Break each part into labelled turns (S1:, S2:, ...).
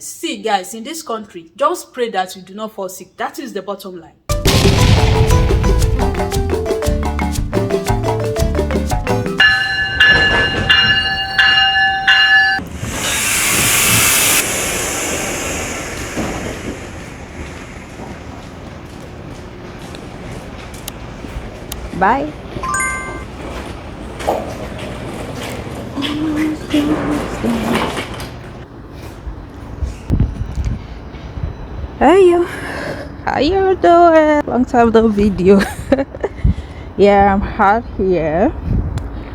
S1: See, guys, in this country, just pray that you do not fall sick. That is the bottom line.
S2: Bye. Hey you, how you doing? Long time no video. Yeah, I'm out here.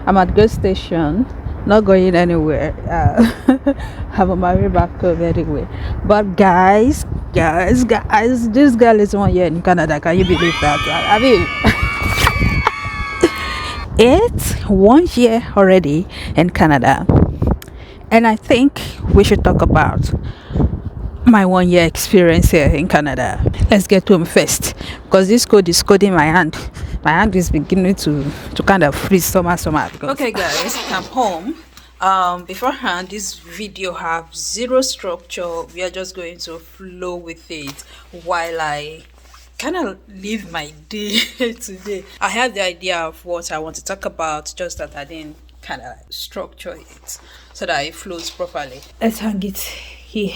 S2: I'm at Govt station, not going anywhere. I'm on my way back home anyway. But guys, this girl is 1 year in Canada. Can you believe that? I mean, it's 1 year already in Canada, and I think we should talk about my 1 year experience here in Canada. Let's get home first, because this code is coding my hand. My hand is beginning to kind of freeze somehow.
S1: Okay, guys, I'm home. Beforehand, this video have zero structure. We are just going to flow with it while I kind of live my day today. I had the idea of what I want to talk about, just that I didn't kind of structure it so that it flows properly. Let's hang it here.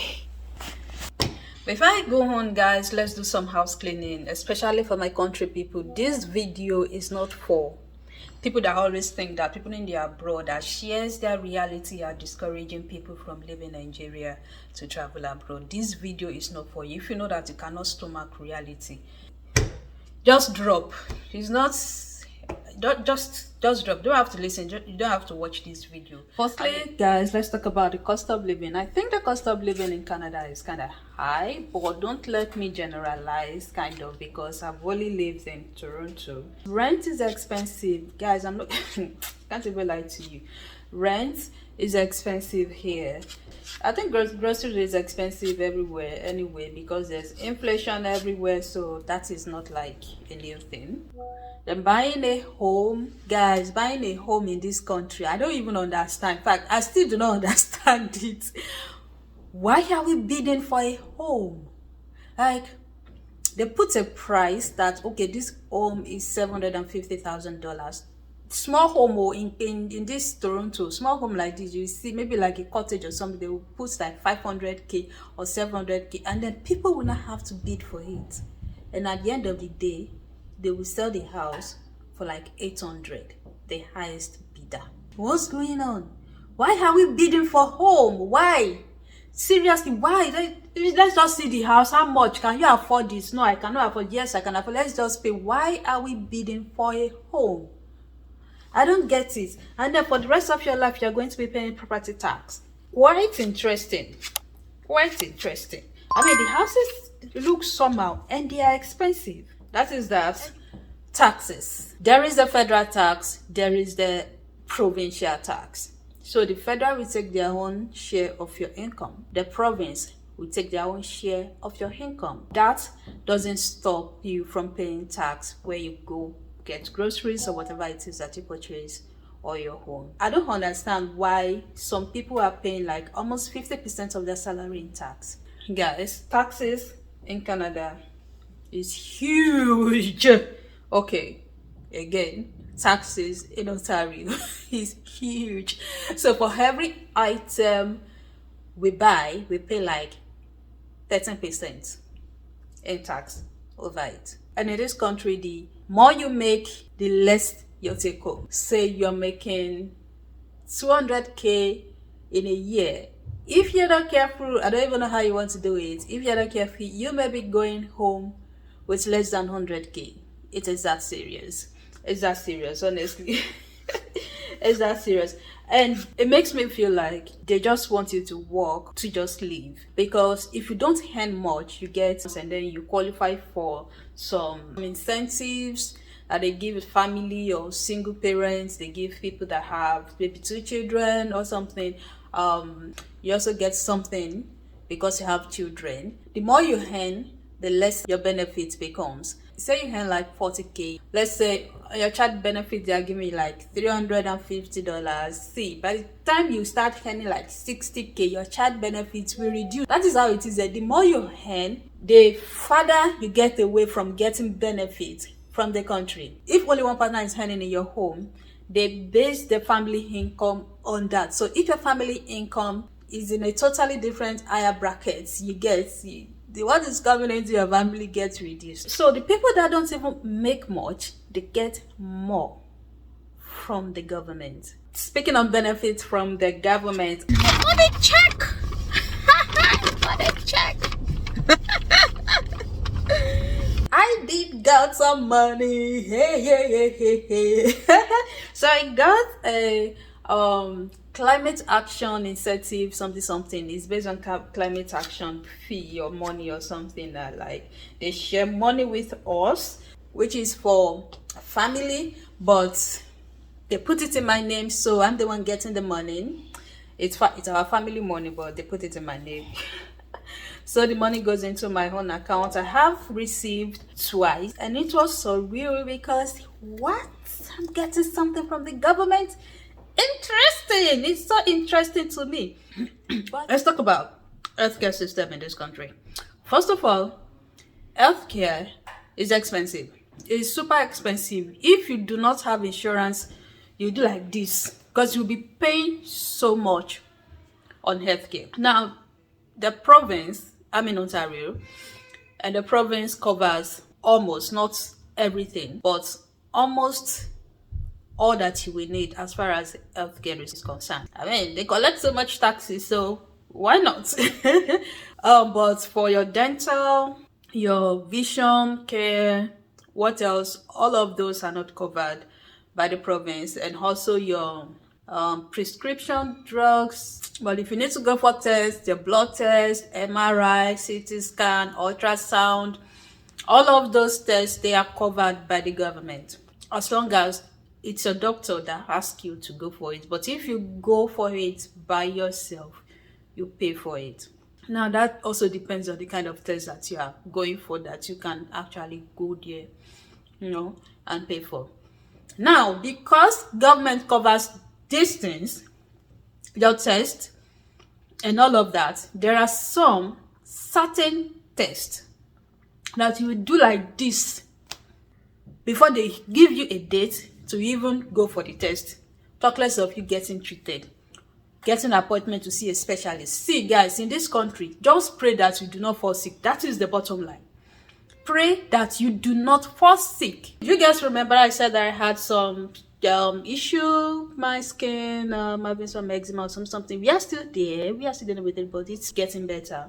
S1: Before I go on, guys, let's do some house cleaning, especially for my country people. This video is not for people that always think that people in the abroad that shares their reality are discouraging people from leaving Nigeria to travel abroad. This video is not for you. If you know that you cannot stomach reality, just drop. It's not just drop. You don't have to listen. You don't have to watch this video. Firstly, guys, let's talk about the cost of living. I think the cost of living in Canada is kind of high, but don't let me generalize, kind of, because I've only lived in Toronto. Rent is expensive, guys. I'm not can't even lie to you. Rent is expensive here. I think groceries is expensive everywhere anyway, because there's inflation everywhere, so that is not like a new thing. Then buying a home, guys, buying a home in this country, I don't even understand. In fact, I still do not understand it. Why are we bidding for a home? Like, they put a price that, okay, this home is $750,000. Small home, or in this Toronto, small home like this, you see maybe like a cottage or something, they will put like 500K or 700K, and then people will not have to bid for it. And at the end of the day, they will sell the house for like 800, the highest bidder. What's going on? Why are we bidding for home? Why? Seriously, why? Let's just see the house. How much? Can you afford this? No, I cannot afford. Yes, I can afford. Let's just pay. Why are we bidding for a home? I don't get it. And then for the rest of your life, you're going to be paying property tax. Quite interesting. Quite interesting. I mean, the houses look somehow, and they are expensive. That is that. Taxes. There is the federal tax. There is the provincial tax. So the federal will take their own share of your income. The province will take their own share of your income. That doesn't stop you from paying tax where you go get groceries or whatever it is that you purchase, or your home. I don't understand why some people are paying like almost 50% of their salary in tax. Guys, taxes in Canada is huge. Okay, again, taxes in Ontario is huge. So for every item we buy, we pay like 13% in tax over it. And in this country, the more you make, the less you take home. Say you're making 200K in a year. If you're not careful, I don't even know how you want to do it. If you're not careful, you may be going home with less than 100K. It is that serious. It's that serious, honestly. It's that serious. And it makes me feel like they just want you to work to just live. Because if you don't earn much, you get, and then you qualify for some incentives that they give family or single parents. They give people that have maybe 2 children or something. You also get something because you have children. The more you earn, the less your benefit becomes. Say you earn like 40k, let's say your child benefit they are giving you like $350. See, by the time you start earning like 60k, your child benefits will reduce. That is how it is. The more you earn, the farther you get away from getting benefits from the country. If only one partner is earning in your home, they base the family income on that. So if your family income is in a totally different higher bracket, you get the what is coming into your family gets reduced. So the people that don't even make much, they get more from the government. Speaking of benefits from the government, money check. Money check. I did got some money. Hey. So I got a climate action incentive, something. It's based on climate action fee or money or something that like they share money with us, which is for family, but they put it in my name, so I'm the one getting the money. It's our family money, but they put it in my name. So the money goes into my own account. I have received twice, and it was so real because what? I'm getting something from the government. Interesting. It's so interesting to me. But let's talk about healthcare system in this country. First of all, healthcare is expensive. It's super expensive. If you do not have insurance, you do like this because you'll be paying so much on healthcare. Now, the province, I'm in Ontario, and the province covers almost, not everything, but almost all that you will need as far as healthcare is concerned. I mean, they collect so much taxes, so why not? But for your dental, your vision care, what else? All of those are not covered by the province, and also your prescription drugs. But if you need to go for tests, your blood test, MRI, CT scan, ultrasound, all of those tests, they are covered by the government, as long as it's your doctor that asks you to go for it. But if you go for it by yourself, you pay for it. Now that also depends on the kind of test that you are going for, that you can actually go there, and pay for. Now, because government covers these things, your test and all of that, there are some certain tests that you will do like this before they give you a date to even go for the test. Talk less of you getting treated, getting an appointment to see a specialist. See, guys, in this country, just pray that you do not fall sick. That is the bottom line. Pray that you do not fall sick. You guys remember I said that I had some issue, my skin, having some eczema or something. We are still there. We are still dealing with it, but it's getting better.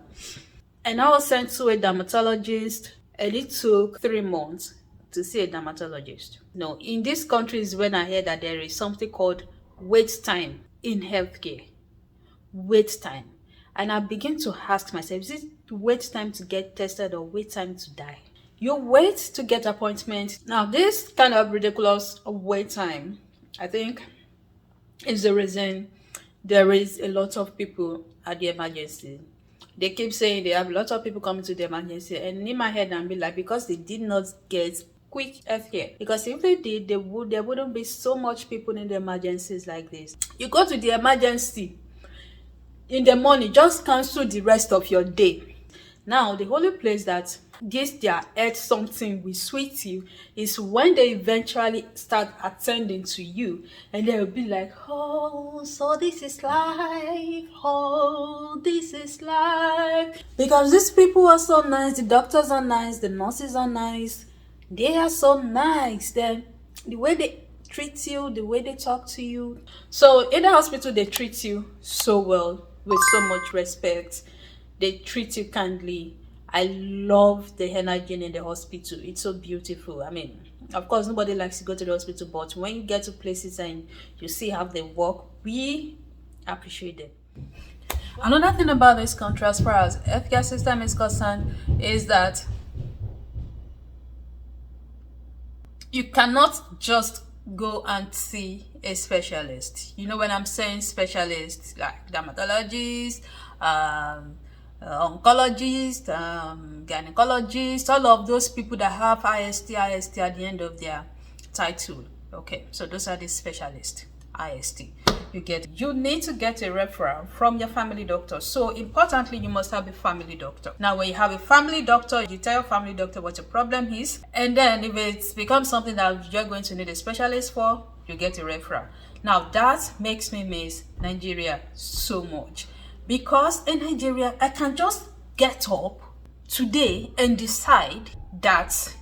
S1: And I was sent to a dermatologist, and it took 3 months to see a dermatologist. No, in these countries, when I hear that there is something called wait time in healthcare, wait time, and I begin to ask myself, is it wait time to get tested or wait time to die? You wait to get appointment. Now, this kind of ridiculous wait time, I think, is the reason there is a lot of people at the emergency. They keep saying they have a lot of people coming to the emergency, and in my head, I'm be like, because they did not get quick healthcare. Because if they did, there wouldn't be so much people in the emergencies like this. You go to the emergency in the morning, just cancel the rest of your day. Now, the only place that this their head something will sweet you is when they eventually start attending to you, and they'll be like, oh, so this is life. Oh, this is life. Because these people are so nice, the doctors are nice, the nurses are nice. They are so nice. Then the way they treat you, the way they talk to you. So in the hospital, they treat you so well, with so much respect. They treat you kindly. I love the energy in the hospital. It's so beautiful. I mean, of course, nobody likes to go to the hospital, but when you get to places and you see how they work, we appreciate them. Another thing about this country, as far as healthcare system is concerned, is that you cannot just go and see a specialist. You know, when I'm saying specialist, like dermatologist, oncologists, gynecologists, all of those people that have IST at the end of their title. Okay, so those are the specialists. IST. You need to get a referral from your family doctor. So importantly, you must have a family doctor. Now, when you have a family doctor, you tell your family doctor what your problem is, and then if it becomes something that you're going to need a specialist for, you get a referral. Now, that makes me miss Nigeria so much, because in Nigeria, I can just get up today and decide that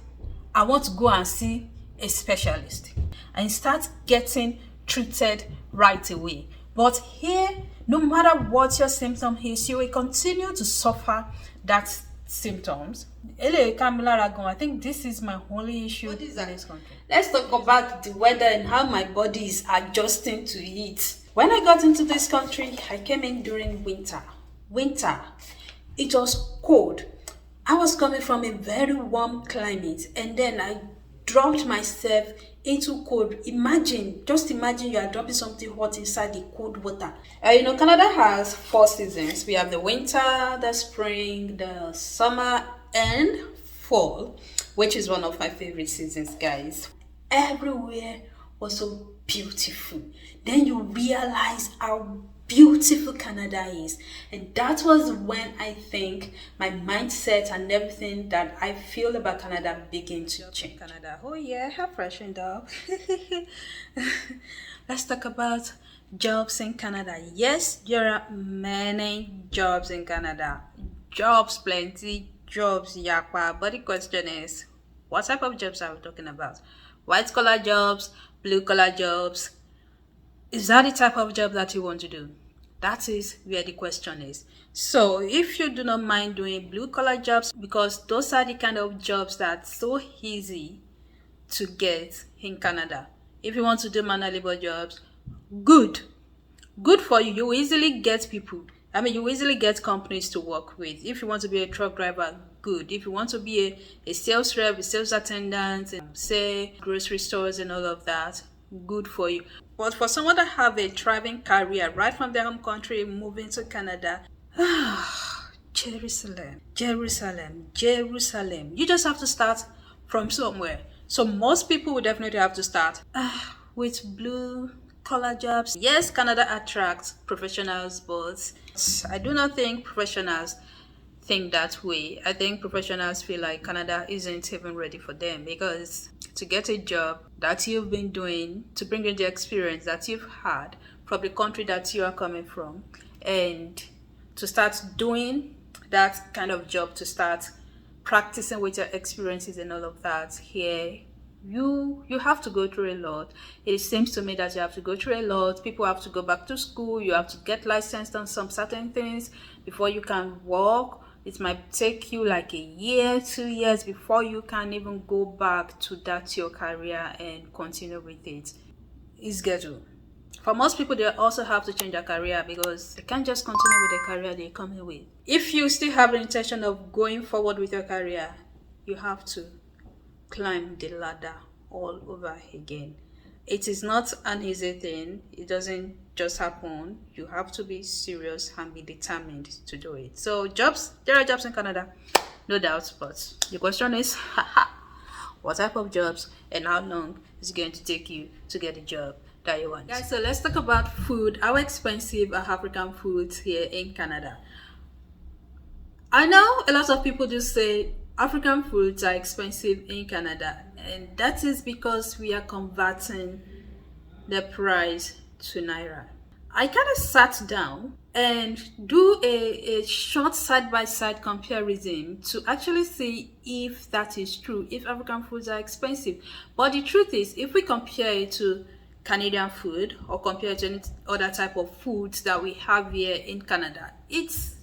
S1: I want to go and see a specialist and start getting treated right away. But here, no matter what your symptom is, you will continue to suffer that symptoms. I think this is my only issue in this country. Let's talk about the weather and how my body is adjusting to it. When I got into this country, I came in during winter. It was cold. I was coming from a very warm climate, and then I dropped myself into cold. Just imagine you are dropping something hot inside the cold water. Canada has 4 seasons. We have the winter, the spring, the summer, and fall, which is one of my favorite seasons, guys. Everywhere was so beautiful. Then you realize how beautiful Canada is, and that was when I think my mindset and everything that I feel about Canada began to change. Canada, oh yeah, how freshened up. Let's talk about jobs in Canada. Yes, there are many jobs in Canada. Jobs plenty, jobs yakpa, but the question is, what type of jobs are we talking about? White collar jobs, blue collar jobs? Is that the type of job that you want to do? That is where the question is. So if you do not mind doing blue collar jobs, because those are the kind of jobs that's so easy to get in Canada. If you want to do manual labor jobs, good for you. You easily get people. You easily get companies to work with. If you want to be a truck driver, good. If you want to be a sales rep, a sales attendant, say grocery stores and all of that, good for you. But for someone that have a thriving career right from their home country, moving to Canada, Jerusalem. You just have to start from somewhere. So most people will definitely have to start with blue collar jobs. Yes, Canada attracts professionals, but I do not think professionals think that way. I think professionals feel like Canada isn't even ready for them, because to get a job that you've been doing, to bring in the experience that you've had from the country that you are coming from, and to start doing that kind of job, to start practicing with your experiences and all of that here, you have to go through a lot. It seems to me that you have to go through a lot. People have to go back to school. You have to get licensed on some certain things before you can work. It might take you like a year, 2 years before you can even go back to that your career and continue with it. It's ghetto. For most people, they also have to change their career, because they can't just continue with the career they're coming with. If you still have the intention of going forward with your career, you have to climb the ladder all over again. It is not an easy thing. It doesn't just happen. You have to be serious and be determined to do it. So there are jobs in Canada, no doubt. But the question is, what type of jobs and how long is it going to take you to get a job that you want? Guys, so let's talk about food. How expensive are African foods here in Canada? I know a lot of people just say African foods are expensive in Canada, and that is because we are converting the price to Naira. I kind of sat down and do a short side-by-side comparison to actually see if that is true, if African foods are expensive. But the truth is, if we compare it to Canadian food or compare it to any other type of foods that we have here in Canada, it's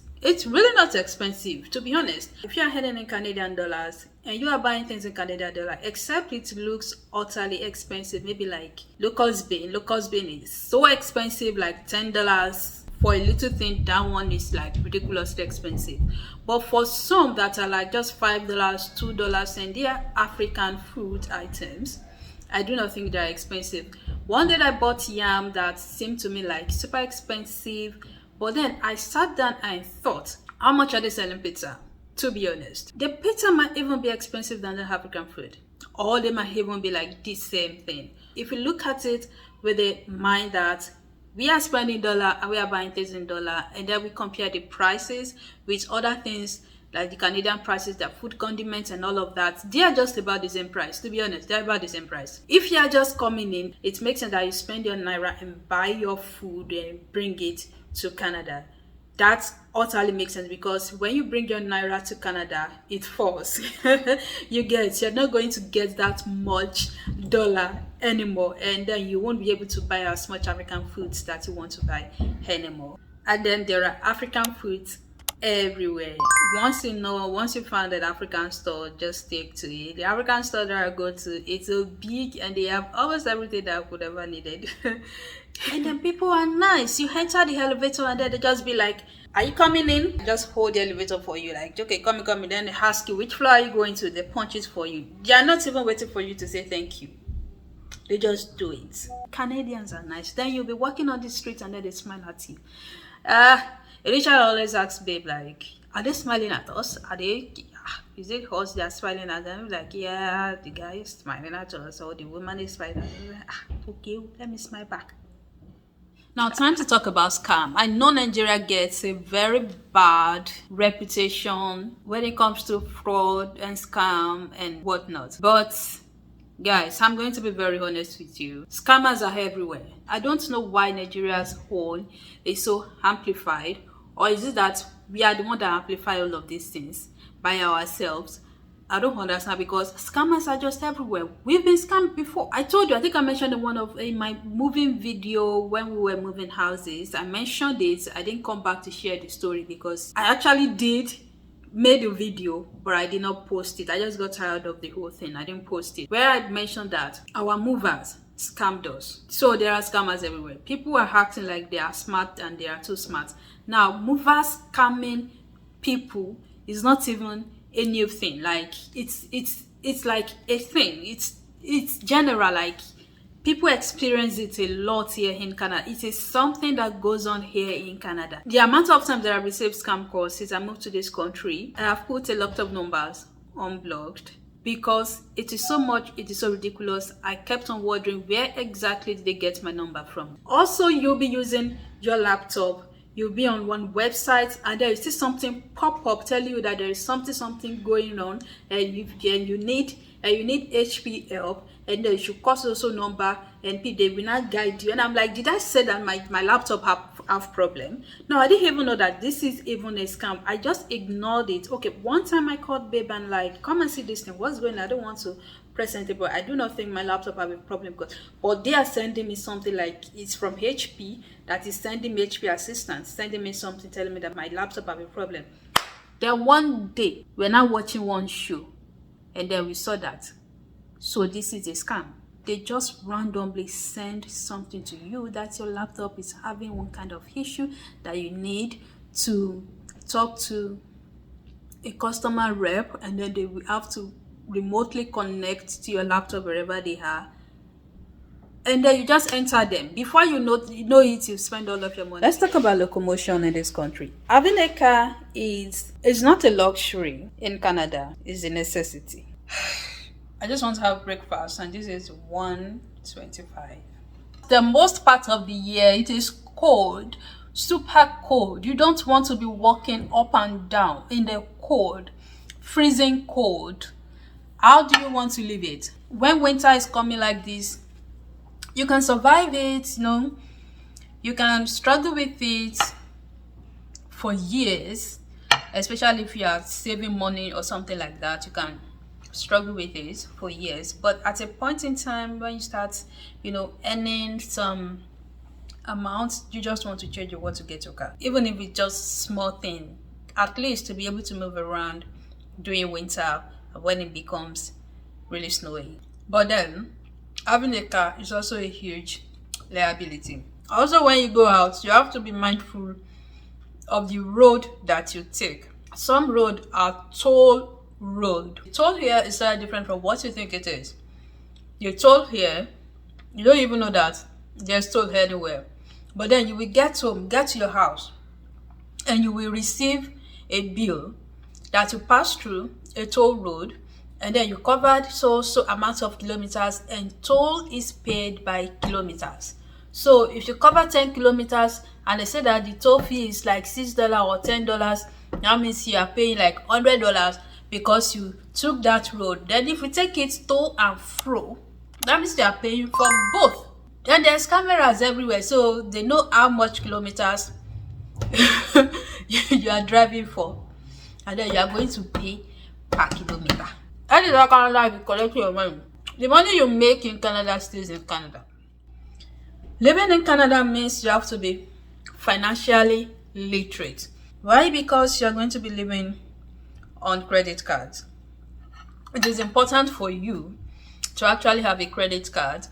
S1: really not expensive, to be honest. If you are heading in Canadian dollars and you are buying things in Canadian dollar, except it looks utterly expensive, maybe like locust bean. Locust bean is so expensive, like $10 for a little thing. That one is like ridiculously expensive. But for some that are like just $5, $2, and they are African food items, I do not think they're expensive. One day I bought yam that seemed to me like super expensive. But then I sat down and thought, How much are they selling pizza? To be honest, the pizza might even be expensive than the African food, or they might even be like the same thing. If you look at it with the mind that we are spending dollar and we are buying things in dollar, and then we compare the prices with other things like the Canadian prices, the food condiments and all of that, they are just about the same price. To be honest, they're about the same price. If you are just coming in, it makes sense that you spend your naira and buy your food and bring it to Canada. That utterly makes sense, because when you bring your naira to Canada, it falls. You're not going to get that much dollar anymore, and then you won't be able to buy as much African foods that you want to buy anymore. And then there are African foods everywhere. Once you find an African store, just stick to it. The African store that I go to, it's so big and they have almost everything that I could ever needed. And then people are nice. You enter the elevator and then they just be like, are you coming in? Just hold the elevator for you, like, okay, come in. Then they ask you which floor are you going to. They punch it for you. They are not even waiting for you to say thank you. They just do it. Canadians are nice. Then you'll be walking on the street and then they smile at you. Richard always asks babe, like, are they smiling at us? Is it us they are smiling at them? Like, yeah, the guy is smiling at us, or the woman is smiling at us. Like, okay, let me smile back. Now, time to talk about scam. I know Nigeria gets a very bad reputation when it comes to fraud and scam and whatnot. But guys, I'm going to be very honest with you. Scammers are everywhere. I don't know why Nigeria's whole is so amplified, or is it that we are the one that amplify all of these things by ourselves? I don't understand, because scammers are just everywhere. We've been scammed before. I told you, I think I mentioned in my moving video when we were moving houses. I mentioned it. I didn't come back to share the story because I actually made a video, but I did not post it. I just got tired of the whole thing. I didn't post it. Where I mentioned that our movers scammed us. So there are scammers everywhere. People are acting like they are smart and they are too smart. Now, movers scamming people is not even a new thing. Like, it's like a thing. It's general. Like, people experience it a lot here in Canada. It is something that goes on here in Canada. The amount of times that I've received scam calls since I moved to this country, I have put a lot of numbers unblocked because it is so ridiculous. I kept on wondering, where exactly did they get my number from? Also, you'll be using your laptop. You'll be on one website and there is still something pop up telling you that there is something going on, and you need HP help, and then you should call also number, and they will not guide you. And I'm like, did I say that my laptop have problem? No, I didn't even know that this is even a scam. I just ignored it. Okay, one time I called babe and like, come and see this thing. What's going on? I don't want to present it, but I do not think my laptop have a problem, but they are sending me something like it's from HP that is sending me HP assistant, sending me something telling me that my laptop have a problem. Then one day we're now watching one show and then we saw that. So this is a scam. They just randomly send something to you that your laptop is having one kind of issue, that you need to talk to a customer rep, and then they will have to remotely connect to your laptop wherever they are, and then you just enter them. Before you know it, you spend all of your money. Let's talk about locomotion in this country. Having a car is not a luxury in Canada, it's a necessity. I just want to have breakfast, and this is 1:25. The most part of the year it is cold, super cold. You don't want to be walking up and down in the cold, freezing cold. How do you want to live it? When winter is coming like this, you can survive it, you can struggle with it for years, especially if you are saving money or something like that. You can struggle with it for years, but at a point in time when you start earning some amount, you just want to change your to get your car, even if it's just small thing, at least to be able to move around during winter when it becomes really snowy. But then having a car is also a huge liability. Also, when you go out, you have to be mindful of the road that you take. Some roads are toll road. Toll here is very different from what you think it is. You're toll here, you don't even know that there's toll anywhere. But then you will get to your house and you will receive a bill that you pass through a toll road, and then you covered so amount of kilometers, and toll is paid by kilometers. So if you cover 10 kilometers and they say that the toll fee is like $6 or $10, that means you are paying like $100 because you took that road. Then if you take it to and fro, that means you are paying for both. Then there's cameras everywhere, so they know how much kilometers you are driving for, and then you are going to pay per kilometer. That is how Canada will collect your money. The money you make in Canada stays in Canada. Living in Canada means you have to be financially literate. Why? Because you're going to be living on credit cards. It is important for you to actually have a credit card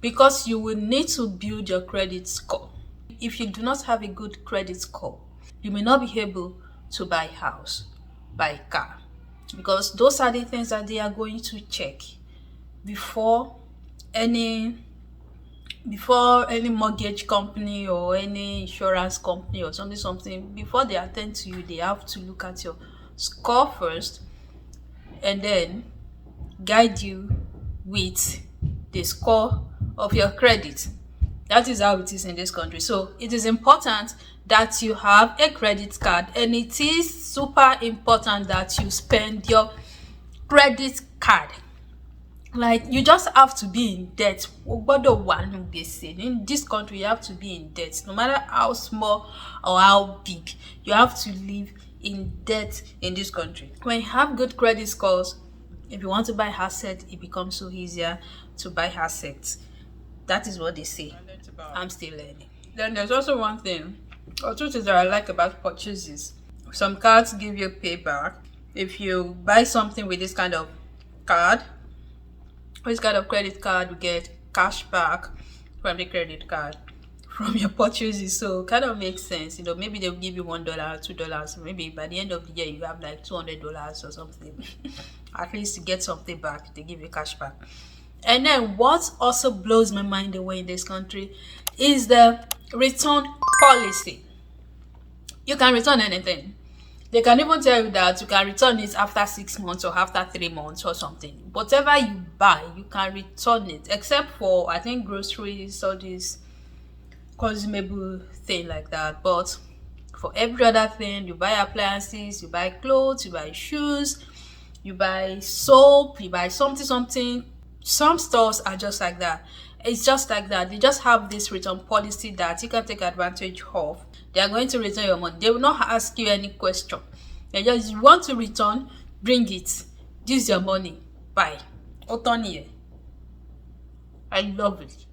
S1: because you will need to build your credit score. If you do not have a good credit score, you may not be able to buy a house, buy a car, because those are the things that they are going to check before any mortgage company or any insurance company or something. Before they attend to you, they have to look at your score first and then guide you with the score of your credit. That is how it is in this country. So it is important that you have a credit card, and it is super important that you spend your credit card. Like, you just have to be in debt. In this country, you have to be in debt. No matter how small or how big, you have to live in debt in this country. When you have good credit scores, if you want to buy assets, it becomes so easier to buy assets. That is what they say. I'm still learning. Then there's also one thing or two things that I like about purchases. Some cards give you payback. If you buy something with this kind of card, this kind of credit card, you get cash back from the credit card from your purchases. So kind of makes sense. Maybe they'll give you $1, $2. Maybe by the end of the year you have like $200 or something. At least to get something back, they give you cash back. And then what also blows my mind away in this country is the return policy. You can return anything. They can even tell you that you can return it after 6 months or after 3 months or something. Whatever you buy, you can return it, except for, I think, groceries or this consumable thing like that. But for every other thing, you buy appliances, you buy clothes, you buy shoes, you buy soap, you buy something. Some stores are just like that. It's just like that. They just have this return policy that you can take advantage of. They are going to return your money. They will not ask you any question. They just, you want to return, bring it. This is your money. Bye. Otoniye. I love it.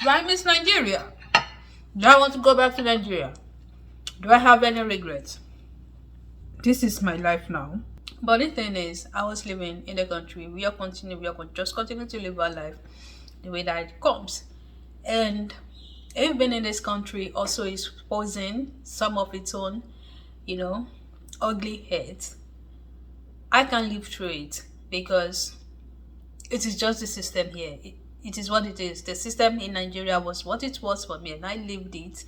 S1: Do I miss Nigeria? Do I want to go back to Nigeria? Do I have any regrets? This is my life now. But the thing is, I was living in the country. We are just continue to live our life the way that it comes. And being in this country also is posing some of its own, ugly heads. I can live through it because it is just the system here. It is what it is. The system in Nigeria was what it was for me, and I lived it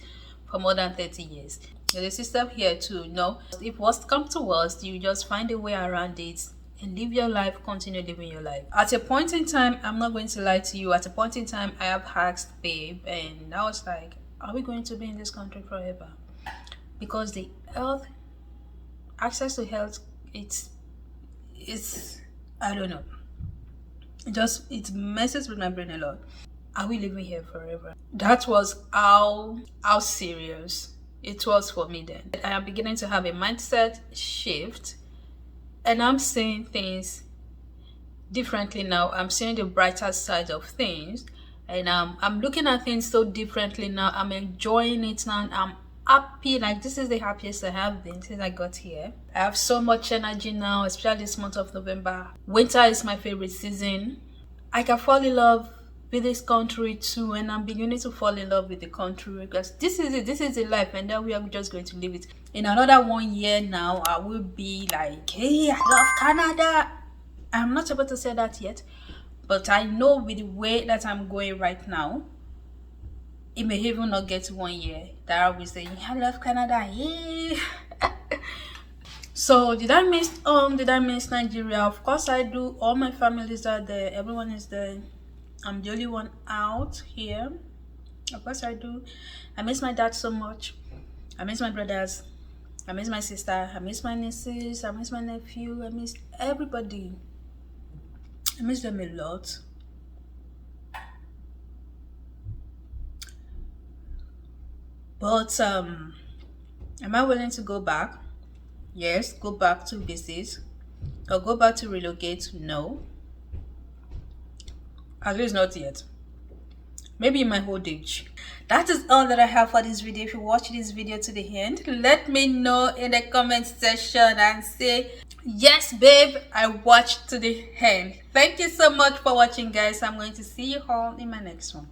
S1: for more than 30 years. The system here too, if worst comes to worst, you just find a way around it and live your life, continue living your life. At a point in time, I'm not going to lie to you, at a point in time, I have asked babe, and I was like, are we going to be in this country forever? Because the access to health, it's I don't know. It messes with my brain a lot. Are we living here forever? That was how serious it was for me then. I am beginning to have a mindset shift, and I'm seeing things differently now. I'm seeing the brighter side of things, and I'm looking at things so differently now. I'm enjoying it now. I'm happy. Like, this is the happiest I have been since I got here. I have so much energy now, especially this month of November. Winter is my favorite season. I can fall in love with this country too, and I'm beginning to fall in love with the country because this is the life, and then we are just going to live it. In another 1 year now, I will be like, hey, I love Canada. I'm not able to say that yet, but I know with the way that I'm going right now, it may even not get 1 year that I'll be saying, I love Canada, yeah. So did I miss Nigeria? Of course I do. All my families are there, everyone is there. I'm the only one out here. Of course I do. I miss my dad so much. I miss my brothers. I miss my sister. I miss my nieces. I miss my nephew. I miss everybody. I miss them a lot. But am I willing to go back? Yes, go back to visit. Or go back to relocate? No. At least not yet. Maybe in my old age. That is all that I have for this video. If you watch this video to the end, let me know in the comment section and say, yes babe, I watched to the end. Thank you so much for watching, guys. I'm going to see you all in my next one.